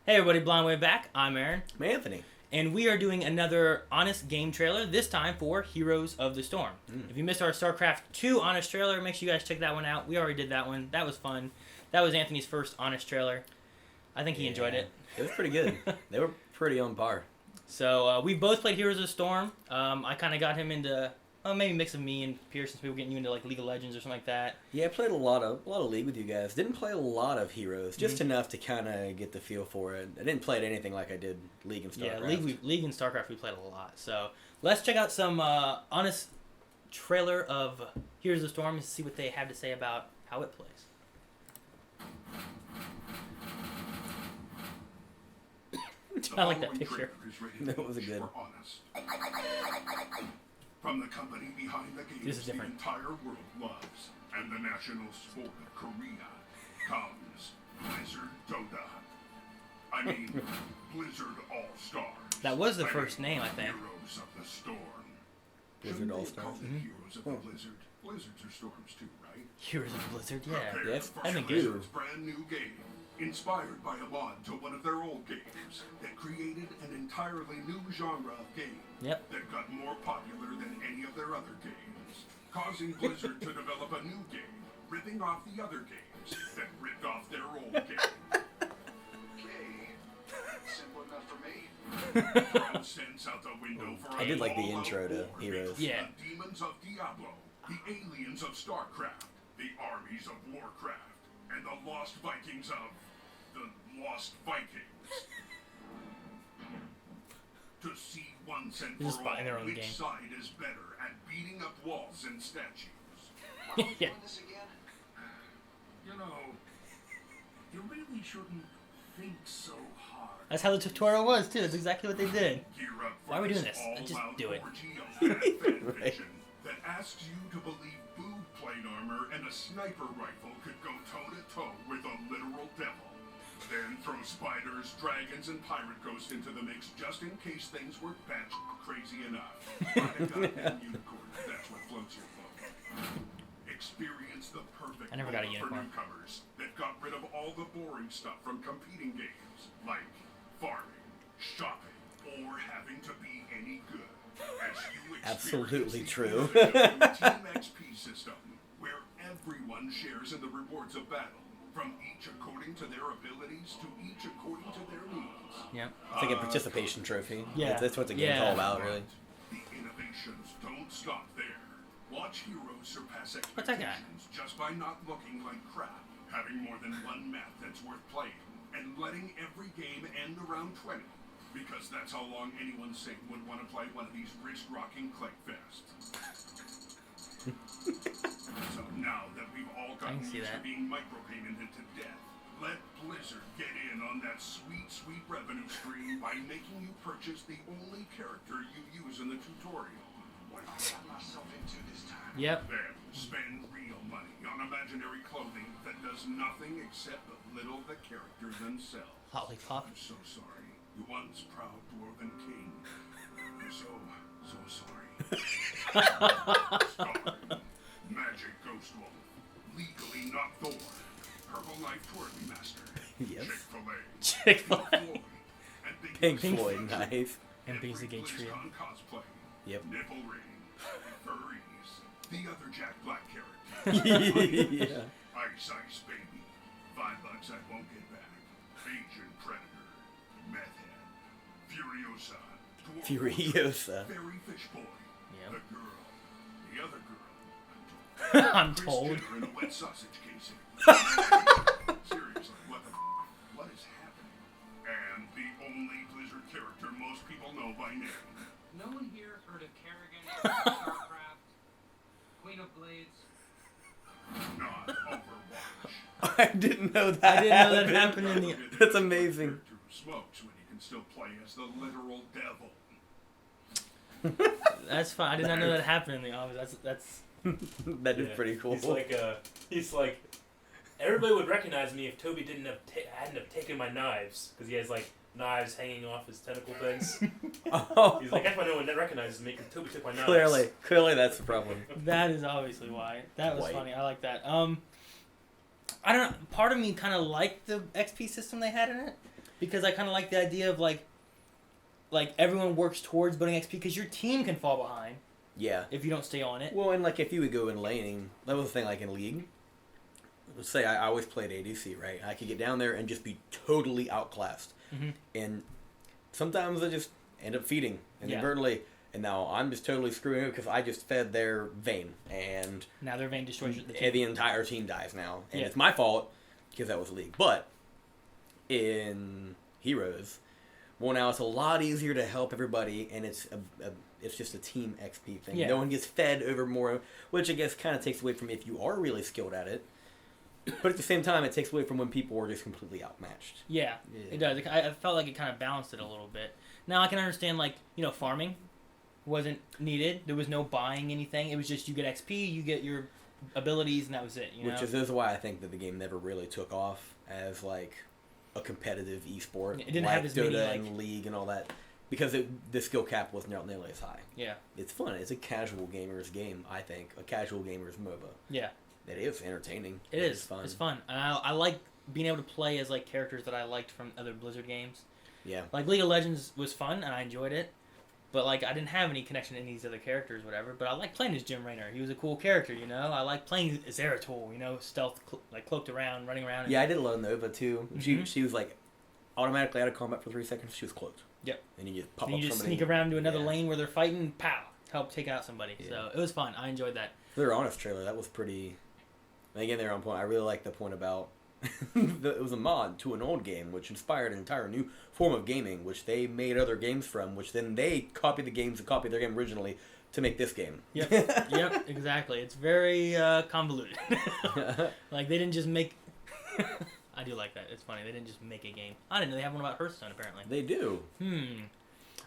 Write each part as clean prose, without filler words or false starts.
Hey everybody, Blind Way back. I'm Aaron. I'm Anthony. And we are doing another Honest game trailer, this time for Heroes of the Storm. If you missed our StarCraft 2 Honest trailer, make sure you guys check that one out. We already did that one. That was fun. That was Anthony's first Honest trailer. I think he enjoyed it. It was pretty good. They were pretty on par. So we both played Heroes of the Storm. I kind of got him into maybe a mix of me and Pierce, since we were getting you into like League of Legends or something like that. Yeah, I played a lot of League with you guys. Didn't play a lot of Heroes, just enough to kind of get the feel for it. I didn't play it anything like I did League and StarCraft. Yeah, League and StarCraft we played a lot. So let's check out some Honest trailer of Heroes of the Storm and see what they have to say about how it plays. I like that picture. That was a good. From the company behind the games the entire world loves and the national sport of Korea comes Blizzard Dota. I mean, Blizzard All-Stars. That was the first name, I think. Heroes of the Storm. Blizzard All-Stars. Heroes of the Blizzard. Blizzards are storms too, right? Heroes of Blizzard, yeah. Yes, I think Blizzard's brand new game, inspired by a mod to one of their old games that created an entirely new genre of game that got more popular than any of their other games, causing Blizzard to develop a new game, ripping off the other games that ripped off their old game. Okay, simple enough for me. Throw sense out the window for I did like the intro to Heroes. Yeah. The demons of Diablo, the aliens of StarCraft, the armies of Warcraft, and the lost Vikings of the Lost Vikings. To see once and Just for all buying their own which game. side is better at beating up walls and statues. Yeah. This again? You know, you really shouldn't think so hard. That's how the tutorial was, too. That's exactly what they did. Gear up for Why are we doing this? all-out Just do it. orgy of bad fan fiction that asks you to believe boob plate armor and a sniper rifle could go toe-to-toe with a literal devil. Then throw spiders, dragons, and pirate ghosts into the mix just in case things were batch crazy enough. Find a goddamn unicorn if that's what floats your boat. Experience the perfect I never got a MOBA for unicorn. newcomers that got rid of all the boring stuff from competing games, like farming, shopping, or having to be any good. As you Absolutely experience true. the Team XP system, where everyone shares in the rewards of battle, from each according to their abilities to each according to their needs. Yeah. It's like a participation trophy. Yeah. That's what the game's all about, really. The innovations don't stop there. Watch heroes surpass What's that guy? expectations just by not looking like crap, having more than one map that's worth playing, and letting every game end around 20, because that's how long anyone sane would want to play one of these wrist-rocking click fests. So now that we've all gotten see used to that. being micropaymented to death, let Blizzard get in on that sweet, sweet revenue stream by making you purchase the only character you use in the tutorial. What I got myself into this time. Yep. Then spend real money on imaginary clothing that does nothing except belittle the characters themselves. Lollipop. I'm so sorry. You once proud dwarven king. I'm so sorry. Starring Magic Ghost Wolf, legally not Thor, Herbalife Twerking Master, Yes. Chick-fil-A, Chick-fil-A. Pink Floyd, and Pink Pink Floyd, nice. And Beasley Gate Every Trio. BlizzCon cosplay, Yep. Nipple Ring, Furries, the other Jack Black character, Yeah. Ice Ice Baby, $5 I won't get back, Asian Predator, Meth Head, Furiosa, Dwarf Furiosa. Fairy Fish Boy, Yep. the girl, the other girl, I'm Chris told. Jenner in a wet sausage casing. Seriously, what is happening? And the only Blizzard character most people know by name. No one here heard of Kerrigan, Starcraft, Queen of Blades. Not Overwatch. I didn't know that. I didn't know that happened in the... That's amazing. Character who smokes when he can still play as the literal devil. That's fine. I did not know that happened in the office. That's That is pretty cool. He's like, everybody would recognize me if Toby hadn't have taken my knives, because he has like knives hanging off his tentacle things. Oh. He's like, that's why no one recognizes me, because Toby took my knives. Clearly that's the problem. That is obviously why. That was White. funny. I like that. I don't know. Part of me kind of liked the XP system they had in it. because I kind of like the idea of like everyone works towards building XP because your team can fall behind. Yeah. If you don't stay on it. Well, and like if you would go in laning, that was the thing. Like in League, let's say I always played ADC, right? I could get down there and just be totally outclassed, and sometimes I just end up feeding inadvertently. And now I'm just totally screwing up because I just fed their Vayne, and now their Vayne destroys the team. The entire team dies now, and it's my fault because that was League. But in Heroes, well, now it's a lot easier to help everybody, and it's just a team XP thing. Yeah. No one gets fed over more, which I guess kind of takes away from if you are really skilled at it. But at the same time, it takes away from when people are just completely outmatched. Yeah, it does. I felt like it kind of balanced it a little bit. Now I can understand, like, farming wasn't needed. There was no buying anything. It was just you get XP, you get your abilities, and that was it. Which is why I think that the game never really took off as like a competitive esport. It didn't like have as Dota many and League and all that, because the skill cap was not nearly as high. Yeah, it's fun. It's a casual gamer's game. I think a casual gamer's MOBA. Yeah, it is entertaining. It is fun. It's fun. And I like being able to play as like characters that I liked from other Blizzard games. Yeah, like League of Legends was fun and I enjoyed it. But, like, I didn't have any connection to any of these other characters, whatever. But I like playing as Jim Raynor. He was a cool character, I like playing as Zeratul, stealth, cloaked around, running around. Yeah, I did a lot of Nova, too. She was, like, automatically out of combat for 3 seconds. She was cloaked. Yep. And you just pop and up you just somebody. Sneak around to another lane where they're fighting, pow, help take out somebody. Yeah. So, it was fun. I enjoyed that. Their Honest trailer, that was pretty... And again, they're on point. I really like the point about... it was a mod to an old game, which inspired an entire new form of gaming, which they made other games from, which then they copied the games and copied their game originally to make this game. Yep, yep, exactly. It's very convoluted. Like, they didn't just make... I do like that. It's funny. They didn't just make a game. I didn't know they have one about Hearthstone, apparently. They do.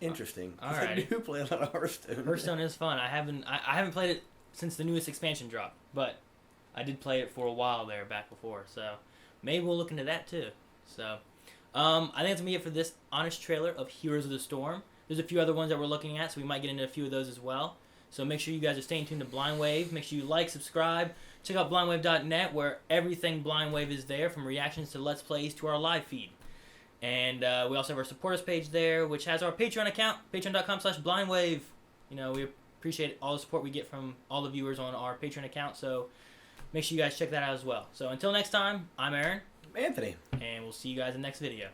Interesting. All right. I do play a lot of Hearthstone. Hearthstone is fun. I haven't played it since the newest expansion dropped, but I did play it for a while there back before, so... Maybe we'll look into that too. So, I think that's going to be it for this honest trailer of Heroes of the Storm. There's a few other ones that we're looking at, so we might get into a few of those as well. So make sure you guys are staying tuned to Blind Wave. Make sure you like, subscribe. Check out blindwave.net where everything Blind Wave is there, from reactions to Let's Plays to our live feed. And we also have our supporters page there, which has our Patreon account, patreon.com/blindwave. We appreciate all the support we get from all the viewers on our Patreon account, so... Make sure you guys check that out as well. So until next time, I'm Aaron. Anthony. And we'll see you guys in the next video.